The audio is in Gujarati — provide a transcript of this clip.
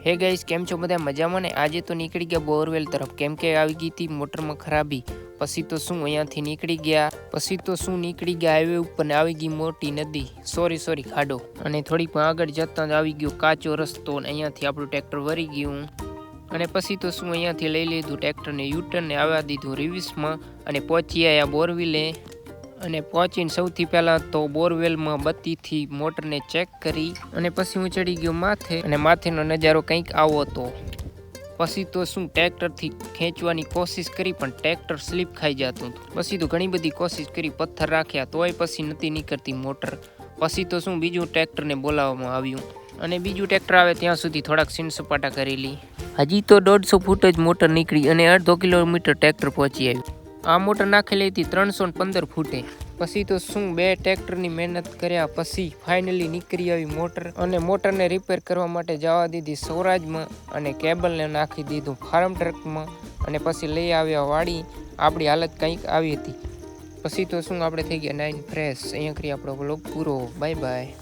હે ગાઈસ, કેમ છો બધા મજામાં ને? આજે તો નીકળી ગયા બોરવેલ તરફ, કેમ કે આવી ગઈ હતી મોટરમાં ખરાબી. પછી તો શું અહીંયાથી નીકળી ગયા હાઈવે ઉપર ને આવી ગઈ મોટી નદી, સોરી ખાડો. અને થોડીક આગળ જતા જ આવી ગયો કાચો રસ્તો ને અહીંયાથી આપણું ટ્રેક્ટર વરી ગયું. અને પછી તો શું અહીંયાથી લઈ લીધું ટ્રેક્ટરને યુટર્ન ને આવવા દીધું રિવર્સમાં અને પહોંચી આવ્યા બોરવેલે. અને પહોંચીને સૌથી પહેલાં તો બોરવેલમાં બત્તીથી મોટરને ચેક કરી અને પછી હું ચડી ગયો માથે અને માથેનો નજારો કંઈક આવો હતો. પછી તો શું ટ્રેક્ટરથી ખેંચવાની કોશિશ કરી પણ ટ્રેક્ટર સ્લીપ ખાઈ જતું હતું. પછી તો ઘણી બધી કોશિશ કરી, પથ્થર રાખ્યા તોય પછી નથી નીકળતી મોટર. પછી તો શું બીજું ટ્રેક્ટરને બોલાવવામાં આવ્યું અને બીજું ટ્રેક્ટર આવે ત્યાં સુધી થોડાક સીન સપાટા કરેલી. હજી તો 150 ફૂટ જ મોટર નીકળી અને અડધો કિલોમીટર ટ્રેક્ટર પહોંચી આવ્યું. આ મોટર નાખેલી હતી 315 ફૂટે. પછી તો શું 2 ટ્રેક્ટરની મહેનત કર્યા પછી ફાઇનલી નીકળી આવી મોટર અને મોટરને રિપેર કરવા માટે જવા દીધી સ્વરાજમાં અને કેબલને નાખી દીધું ફાર્મ ટ્રકમાં અને પછી લઈ આવ્યા વાડી. આપણી હાલત કંઈક આવી હતી. પછી તો શું આપણે થઈ ગયા 9 ફ્રેશ. અહીંયા કરી આપણો વ્લોગ પૂરો. Bye bye.